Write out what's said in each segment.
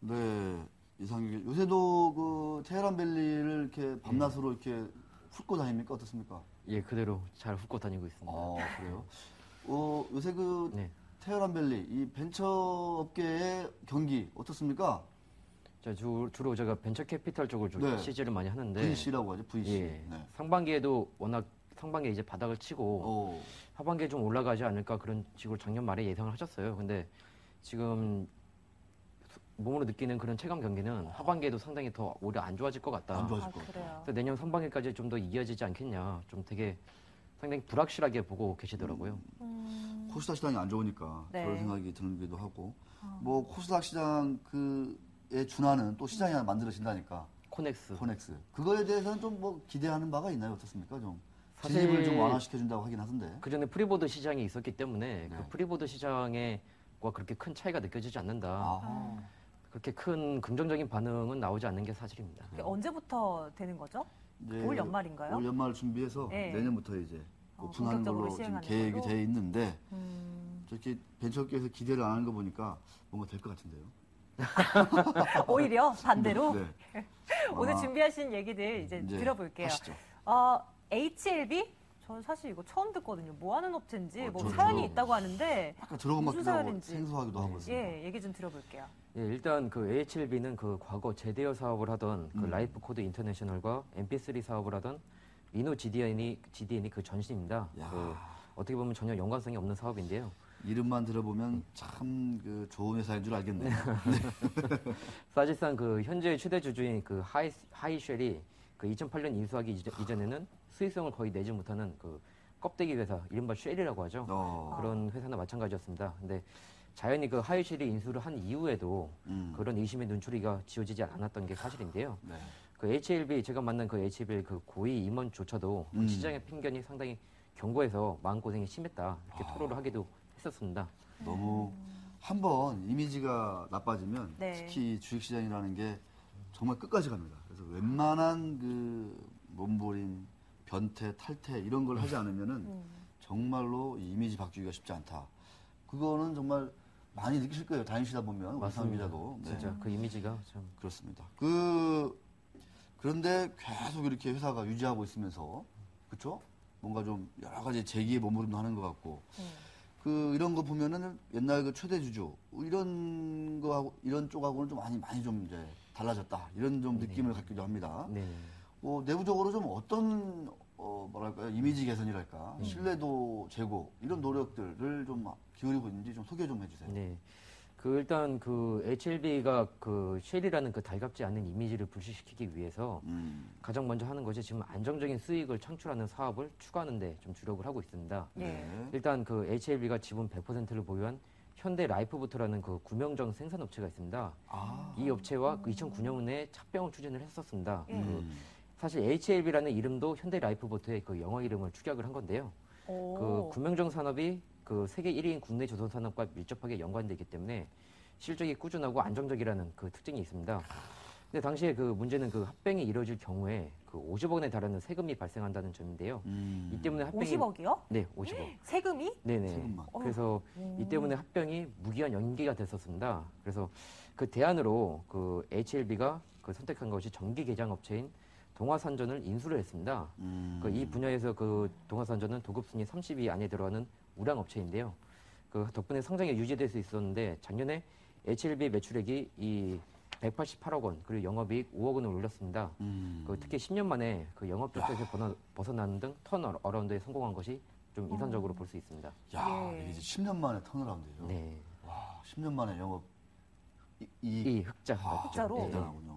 네, 이상규 요새도 그 테헤란밸리를 이렇게 밤낮으로 이렇게 훑고 다닙니까? 어떻습니까? 예, 그대로 잘 훑고 다니고 있습니다. 그래요? 요새 그 네. 테헤란밸리 이 벤처 업계의 경기 어떻습니까? 주로 제가 벤처 캐피탈 쪽을 좀 네. CG를 많이 하는데 VC라고 하죠, VC. 예, 네. 상반기에도 워낙 상반기에 이제 바닥을 치고 하반기에 좀 올라가지 않을까 그런 식으로 작년 말에 예상을 하셨어요. 근데 지금 몸으로 느끼는 그런 체감 경기는 하반기에도 상당히 더 오히려 안 좋아질 것 같다. 안 좋아질 것 같다. 그래요. 그래서 내년 상반기까지 좀 더 이어지지 않겠냐. 좀 되게 상당히 불확실하게 보고 계시더라고요. 코스닥 시장이 안 좋으니까 네. 그런 생각이 들기도 하고 뭐 코스닥 시장 그에 준하는 또 시장이 하나 만들어진다니까 코넥스. 그거에 대해서는 좀 뭐 기대하는 바가 있나요? 어떻습니까? 좀 사실 진입을 좀 완화시켜준다고 하긴 하던데. 그 전에 프리보드 시장이 있었기 때문에 네. 그 프리보드 시장과 그렇게 큰 차이가 느껴지지 않는다. 그렇게 큰 긍정적인 반응은 나오지 않는 게 사실입니다. 그게 언제부터 되는 거죠? 이제 올 연말인가요? 올 연말 준비해서 네. 내년부터 이제 오픈하는 본격적으로 걸로 지금 시행하는 계획이 걸로? 돼 있는데 저렇게 벤처업계에서 기대를 안 하는 거 보니까 뭔가 될 것 같은데요. 오히려 반대로 네. 오늘 아, 준비하신 얘기들 이제 들어볼게요. 하시죠. HLB? 저는 사실 이거 처음 듣거든요. 뭐 하는 업체인지, 뭐 저도 사연이 있다고 하는데 아까 들어본 것 무슨 같기도 하고 사연인지. 생소하기도 하고 그렇습니다. 예, 얘기 좀 들어볼게요. 예, 일단 그 AHLB는 그 과거 제대어 사업을 하던 그 라이프 코드 인터내셔널과 MP3 사업을 하던 리노 GDN이 그 전신입니다. 야. 그 어떻게 보면 전혀 연관성이 없는 사업인데요. 이름만 들어보면 참 그 좋은 회사인 줄 알겠네요. 사실상 그 현재 최대 주주인 그 하이쉘이 그 2008년 인수하기 이전에는 수익성을 거의 내지 못하는 그 껍데기 회사, 이른바 쉘이라고 하죠. 그런 회사나 마찬가지였습니다. 근데 자연히 그 하이쉘이 인수를 한 이후에도 그런 의심의 눈초리가 지워지지 않았던 게 사실인데요. 네. 그 HLB, 제가 만난 그 HLB 그 고위 임원조차도 그 시장의 편견이 상당히 견고해서 마음고생이 심했다. 이렇게 토로를 하기도 했었습니다. 너무 한번 이미지가 나빠지면 네. 특히 주식시장이라는 게 정말 끝까지 갑니다. 그래서 웬만한 그 몸부림, 변태, 탈퇴 이런 걸 하지 않으면은 정말로 이 이미지 바뀌기가 쉽지 않다. 그거는 정말 많이 느끼실 거예요. 다니시다 보면 우상 기자도. 네. 진짜 그 이미지가 참 그렇습니다. 그런데 계속 이렇게 회사가 유지하고 있으면서 그렇죠? 뭔가 좀 여러 가지 재기의 몸부림도 하는 것 같고 이런 거 보면은 옛날 그 최대 주주 이런 거하고 이런 쪽하고는 좀 많이 좀 이제 달라졌다 이런 좀 느낌을 갖기도 합니다. 네. 내부적으로 좀 어떤 뭐랄까요 이미지 개선이랄까 신뢰도 제고 이런 노력들을 좀 기울이고 있는지 좀 소개 좀 해주세요. 네. 그 일단 그 HLB가 그 쉘이라는 그 달갑지 않는 이미지를 불식시키기 위해서 가장 먼저 하는 것이 지금 안정적인 수익을 창출하는 사업을 추구하는데 좀 주력을 하고 있습니다. 네. 일단 그 HLB가 지분 100%를 보유한 현대 라이프부터라는 그 구명정 생산업체가 있습니다. 이 업체와 그 2009년에 합병을 추진을 했었습니다. 사실 HLB라는 이름도 현대 라이프부터의 그 영어 이름을 축약을 한 건데요. 그 구명정 산업이 그 세계 1위인 국내 조선 산업과 밀접하게 연관되어 있기 때문에 실적이 꾸준하고 안정적이라는 그 특징이 있습니다. 근데 당시에 그 문제는 그 합병이 이루어질 경우에 그 50억 원에 달하는 세금이 발생한다는 점인데요. 이 때문에 합병이 50억이요? 네, 50억. 세금이? 네네. 세금만. 그래서 이 때문에 합병이 무기한 연기가 됐었습니다. 그래서 그 대안으로 그 HLB가 그 선택한 것이 정기 개장 업체인 동아산전을 인수를 했습니다. 이 분야에서 그 동아산전은 도급순위 30위 안에 들어가는 우량 업체인데요. 그 덕분에 성장이 유지될 수 있었는데 작년에 HLB 매출액이 이 188억 원 그리고 영업이익 5억 원을 올렸습니다. 특히 10년 만에 그 영업 적자에서 벗어나는 등 턴어라운드에 성공한 것이 좀 인상적으로 볼 수 있습니다. 야, 예. 이게 이제 10년 만에 턴어라운드죠. 네. 와, 10년 만에 영업 이 흑자. 흑자로? 네. 대단하군요.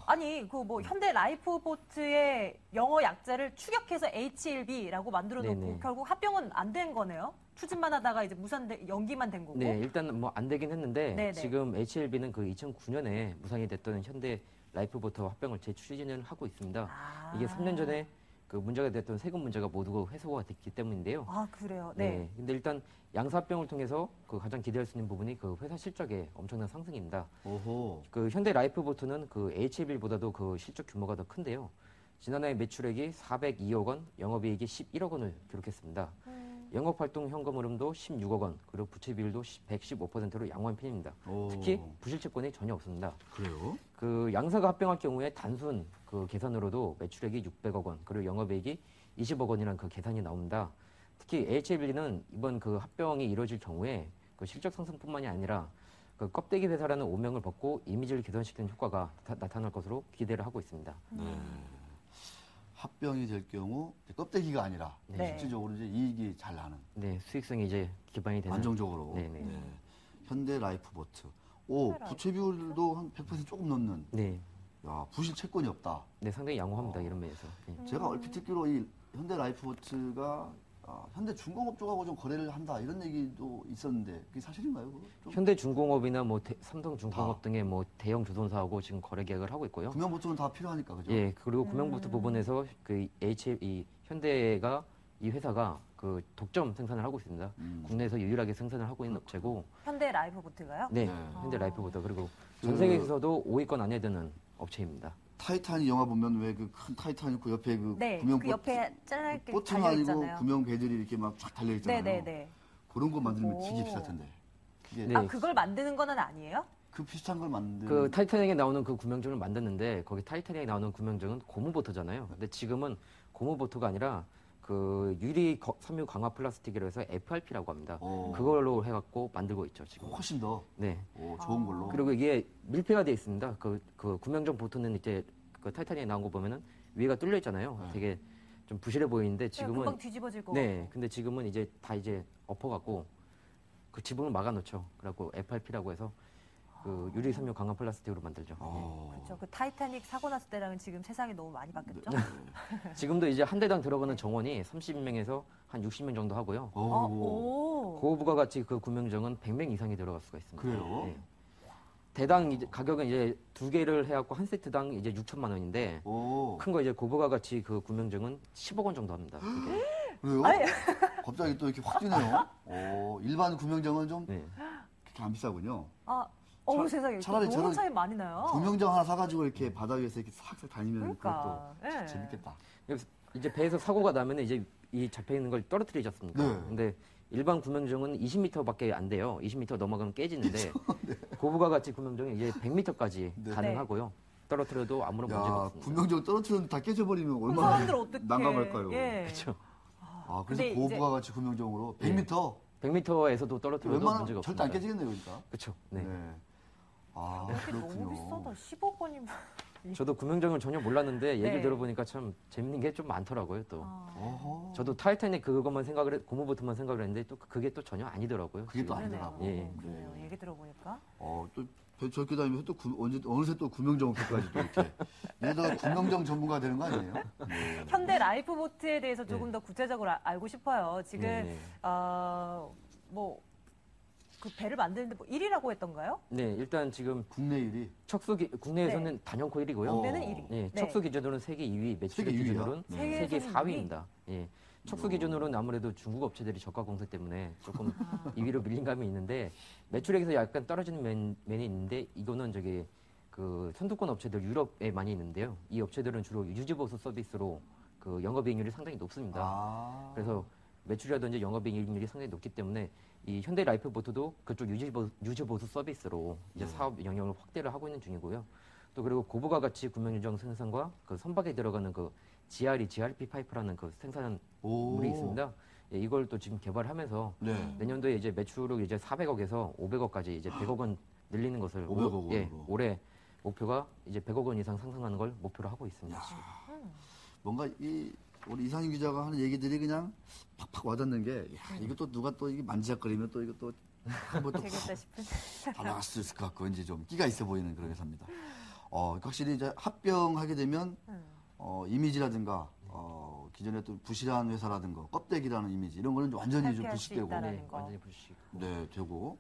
아니 그 뭐 현대 라이프보트의 영어 약자를 추격해서 HLB라고 만들어 놓고 네네. 결국 합병은 안 된 거네요. 추진만 하다가 이제 연기만 된 거고. 네, 일단 뭐 안 되긴 했는데 네네. 지금 HLB는 그 2009년에 무상이 됐던 현대 라이프부터 합병을 재추진을 하고 있습니다. 이게 3년 전에 그 문제가 됐던 세금 문제가 모두 회수가 됐기 때문인데요. 아 그래요. 네. 근데 일단 양사합병을 통해서 그 가장 기대할 수 있는 부분이 그 회사 실적의 엄청난 상승입니다. 오호. 그 현대 라이프보트는 그 HLB보다도 그 실적 규모가 더 큰데요. 지난해 매출액이 402억 원, 영업이익이 11억 원을 기록했습니다. 영업활동 현금 흐름도 16억 원, 그리고 부채 비율도 115%로 양호한 편입니다. 오. 특히 부실채권이 전혀 없습니다. 그래요? 그 양사가 합병할 경우에 단순 그 계산으로도 매출액이 600억 원, 그리고 영업이익이 20억 원이라는 그 계산이 나옵니다. 특히 HLB는 이번 그 합병이 이루어질 경우에 그 실적 상승뿐만이 아니라 그 껍데기 회사라는 오명을 벗고 이미지를 개선시키는 효과가 나타날 것으로 기대를 하고 있습니다. 네. 합병이 될 경우 이제 껍데기가 아니라 네. 실질적으로 이제 이익이 잘 나는 네, 수익성이 이제 기반이 되는. 안정적으로. 네네. 네. 현대 라이프보트. 오, 부채 비율도 한 100% 조금 넘는. 네, 야, 부실 채권이 없다. 네, 상당히 양호합니다. 이런 면에서. 네. 제가 얼핏 듣기로 이 현대 라이프보트가 현대 중공업 쪽하고 좀 거래를 한다 이런 얘기도 있었는데 그게 사실인가요? 그거? 좀 현대중공업이나 뭐 삼성중공업 다. 등의 뭐 대형 조선사하고 지금 거래 계약을 하고 있고요. 구명보트는 다 필요하니까 그죠? 예, 그리고 구명부터 부분에서 그 이 현대가 이 회사가 그 독점 생산을 하고 있습니다. 국내에서 유일하게 생산을 하고 있는 업체고, 현대 라이프보트가요? 네, 네. 현대 라이프보다 그리고 그- 전 세계에서도 5위권 안에 드는 업체입니다. 타이타닉 영화 보면 왜 그 큰 타이타닉 그 옆에 그 네, 구명 그 옆에 짧게 보트는 달려 아니고 있잖아요. 구명 배들이 이렇게 막 쫙 달려 있잖아요. 네네네. 그런 거 만들면 오. 되게 비쌀 텐데. 그게 네. 아, 그걸 만드는 건 아니에요? 그 비슷한 걸 만드는 그 타이타닉에 나오는 그 구명정을 만드는데 거기 타이타닉에 나오는 구명정은 고무보트잖아요. 근데 지금은 고무보트가 아니라 그 유리 섬유 강화 플라스틱이라고 해서 FRP라고 합니다. 오. 그걸로 해갖고 만들고 있죠 지금. 훨씬 더 네. 좋은 걸로. 그리고 이게 밀폐가 되어 있습니다. 그 구명정 보트는 이제 그 타이타닉에 나온 거 보면은 위에가 뚫려 있잖아요. 네. 되게 좀 부실해 보이는데 지금은 지금은 금방 뒤집어질 거 네. 같고. 근데 지금은 이제 다 이제 엎어갖고 그 지붕을 막아놓죠. 그래갖고 FRP라고 해서 그 유리 섬유 강화 플라스틱으로 만들죠. 그렇죠. 그 타이타닉 사고 났을 때랑은 지금 세상이 너무 많이 바뀌었죠? 예. 지금도 이제 한 대당 들어가는 정원이 30명에서 한 60명 정도 하고요. 오. 오. 고부가 같이 그 구명정은 100명 이상이 들어갈 수가 있습니다. 그래요? 네. 대당 이제 가격은 이제 두 개를 해갖고 한 세트당 이제 6천만 원인데 오. 큰 거 이제 고부가 같이 그 구명정은 10억 원 정도 합니다. 그게. 그래요? 아니. 갑자기 또 이렇게 확 뛰네요. 오, 일반 구명정은 좀 네. 그렇게 안 비싸군요. 아, 세상에. 차라리 너무 저런 차이 많이 나요. 구명정 하나 사가지고 이렇게 바다 위에서 이렇게 싹싹 다니면 그러니까. 그것도 예. 재밌겠다. 여기서 이제 배에서 사고가 나면 이제 이 잡혀 있는 걸 떨어뜨리지 않습니까? 네. 근데 일반 구명정은 20m밖에 안 돼요. 20m 넘어가면 깨지는데 네. 고부가 같이 구명정은 이제 100m까지 네. 가능하고요. 떨어뜨려도 아무런 문제가 야, 없습니다. 구명정 떨어뜨렸는데 다 깨져버리면 그 얼마나 사람들 어떻게 난감할까요? 예. 그렇죠. 아, 그래서 근데 고부가 같이 구명정으로 네. 100m 100m에서도 떨어뜨려도 웬만하면 문제가 절대 없습니다. 안 깨지겠네요, 그러니까. 그렇죠. 네. 아, 이렇게 그렇군요. 너무 비싸다. 10억 원이면. 저도 구명정을 전혀 몰랐는데 얘기를 네. 들어보니까 참 재밌는 게 좀 많더라고요. 또 어허. 저도 타이타닉 그것만 고무보트만 생각을 했는데 또 그게 또 전혀 아니더라고요. 그게 또 지금. 아니더라고. 예. 그래요. 얘기 들어보니까. 또 저렇게 다니면서 또 어느새 또 구명정까지 또 이렇게. 얘네가 구명정 전문가 되는 거 아니에요? 네. 현대 라이프보트에 대해서 조금 더 구체적으로 알고 싶어요. 지금 네. 그 배를 만드는데 뭐 1위라고 했던가요? 네, 일단 지금 국내 1위. 국내에서는 단연코 1위고요. 국내는 1위. 네, 네. 척수 기준으로는 세계 2위, 매출액 세계 2위야? 기준으로는 네. 세계 세계에서는 4위입니다. 예. 척수 기준으로는 아무래도 중국 업체들이 저가 공세 때문에 조금 2위로 밀린 감이 있는데 매출액에서 약간 떨어지는 면이 있는데 이거는 저기 그 선두권 업체들 유럽에 많이 있는데요. 이 업체들은 주로 유지보수 서비스로 그 영업이익률이 상당히 높습니다. 아. 그래서 매출이라든지 영업이익률이 상당히 높기 때문에 이 현대 라이프보트도 그쪽 유지보수 서비스로 이제 사업 영역을 확대를 하고 있는 중이고요. 또 그리고 고부가 같이 구명유정 생산과 그 선박에 들어가는 그 GRP 파이프라는 그 생산물이 오. 있습니다. 예, 이걸 또 지금 개발하면서 네. 내년도에 이제 매출을 이제 400억에서 500억까지 이제 100억 원 늘리는 것을 500억 원으로. 예, 올해 목표가 이제 100억 원 이상 상승하는 걸 목표로 하고 있습니다. 지금. 뭔가 우리 이상윤 기자가 하는 얘기들이 그냥 팍팍 와닿는 게, 야, 이것도 누가 또 이게 만지작거리면 또 이것도 한번 또 되겠다 싶은. 다 나갈 수 있을 것 같고, 왠지 좀 끼가 있어 보이는 그런 회사입니다. 확실히 이제 합병하게 되면, 이미지라든가, 기존에 또 부실한 회사라든가, 껍데기라는 이미지, 이런 거는 완전히 좀 탈피할 수 불식되고, 있다라는 네, 거. 완전히 불식. 네, 되고,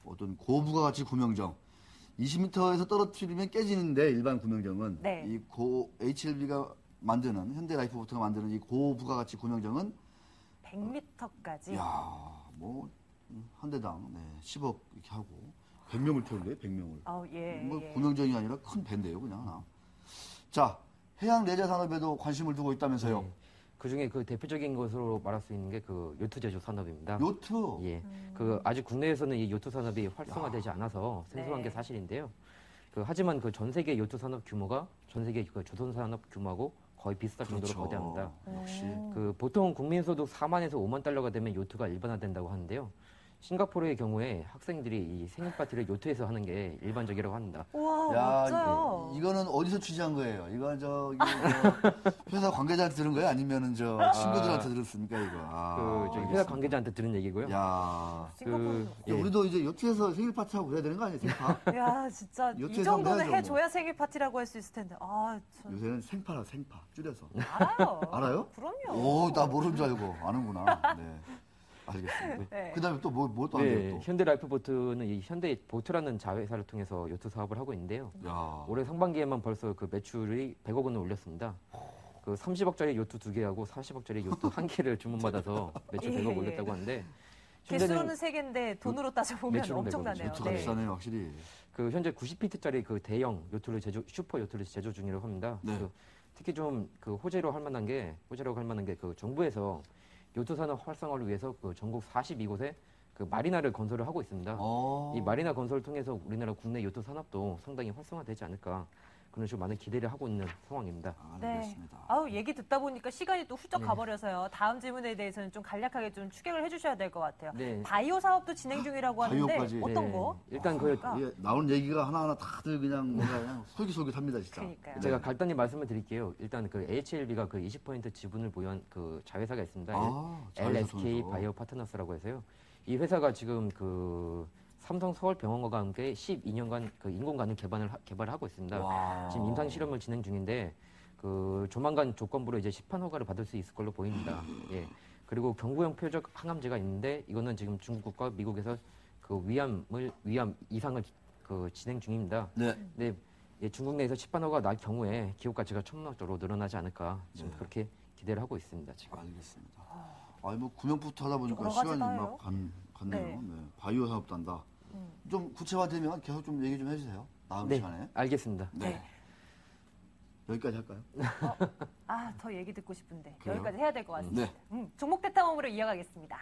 어떤 고부가 가치 구명정. 20m에서 떨어뜨리면 깨지는데, 일반 구명정은. 네. 이 HLB가 만드는, 현대라이프보트가 만드는 이 고부가가치 구명정은 100m까지. 한 대당 10억 이렇게 하고 100명을 태운대요, 100명을. 예. 예. 구명정이 아니라 큰 배인데요, 그냥 하나. 자, 해양 레저 산업에도 관심을 두고 있다면서요. 네. 그중에 그 대표적인 것으로 말할 수 있는 게 그 요트 제조 산업입니다. 요트. 예. 그 아직 국내에서는 이 요트 산업이 활성화되지 않아서 생소한 네. 게 사실인데요. 하지만 그 전 세계 요트 산업 규모가 전 세계 그 조선 산업 규모하고 거의 비슷할 정도로 거대합니다. 역시. 보통 국민소득 4만에서 5만 달러가 되면 요트가 일반화된다고 하는데요. 싱가포르의 경우에 학생들이 이 생일 파티를 요트에서 하는 게 일반적이라고 합니다. 우와, 야, 멋져요. 이거는 어디서 취재한 거예요? 이거 회사 관계자한테 들은 거예요? 아니면은 친구들한테 들었습니까, 이거? 저희 회사 관계자한테 들은 얘기고요. 야, 싱가포르. 예. 우리도 이제 요트에서 생일 파티하고 그래야 되는 거 아니에요? 생파? 야, 진짜 이 요트에서 정도는 한번 해야죠, 해줘야 생일 파티라고 할 수 있을 텐데. 아, 전 요새는 생파라, 생파. 줄여서. 알아요. 알아요? 그럼요. 오, 나 모르는 줄 알고. 아는구나. 네. 알겠습니다. 네. 그 다음에 또 뭐 또 안 돼요, 네, 또? 현대 라이프보트는 이 현대 보트라는 자회사를 통해서 요트 사업을 하고 있는데요. 야, 올해 상반기에만 벌써 그 매출이 100억 원을 올렸습니다. 30억짜리 요트 2개하고 40억짜리 요트 1개를 주문받아서 매출 예, 100억 예. 올렸다고 하는데 개수로는 3개인데 돈으로 따져보면 매출은 엄청나네요. 요트가 비싸네요, 확실히. 현재 90피트짜리 그 대형 요트를 슈퍼 요트를 제조 중이라고 합니다. 네. 특히 좀 그 호재라고 할 만한 게 그 정부에서 요트 산업 활성화를 위해서 그 전국 42곳에 그 마리나를 건설을 하고 있습니다. 이 마리나 건설을 통해서 우리나라 국내 요트 산업도 상당히 활성화되지 않을까 그런 식으로 많은 기대를 하고 있는 상황입니다. 네. 알겠습니다. 아우, 얘기 듣다 보니까 시간이 또 훌쩍 네. 가버려서요. 다음 질문에 대해서는 좀 간략하게 좀 추격을 해주셔야 될 것 같아요. 네. 바이오 사업도 진행 중이라고 하는데 바이오까지. 어떤 거? 일단 이게 나오는 얘기가 하나하나 다들 그냥 뭔가 그냥 솔깃솔깃합니다, 진짜. 그러니까요. 제가 간단히 말씀을 드릴게요. 일단 그 HLB가 그 20% 지분을 보유한 그 자회사가 있습니다. 자회사 LSK 통해서. 바이오 파트너스라고 해서요. 이 회사가 지금 그 삼성 서울병원과 함께 12년간 그 인공 간을 개발을 하고 있습니다. 와. 지금 임상 실험을 진행 중인데 조만간 조건부로 이제 시판 허가를 받을 수 있을 걸로 보입니다. 예. 그리고 경구용 표적 항암제가 있는데 이거는 지금 중국과 미국에서 그 위암 이상을 진행 중입니다. 네. 근데 중국 내에서 시판 허가가 날 경우에 기업 가치가 천문학적으로 늘어나지 않을까 지금 네. 그렇게 기대를 하고 있습니다. 지금. 알겠습니다. 아니 뭐 구명부터 하다 보니까 여러 가지 시간이 다 막 해요. 갔네요. 네. 네. 바이오 사업도 한다. 좀 구체화되면 계속 좀 얘기 좀 해주세요. 다음 네, 시간에. 알겠습니다. 네. 네. 여기까지 할까요? 아, 더 얘기 듣고 싶은데 그래요? 여기까지 해야 될 것 같습니다. 네. 종목 대탐험으로 이어가겠습니다.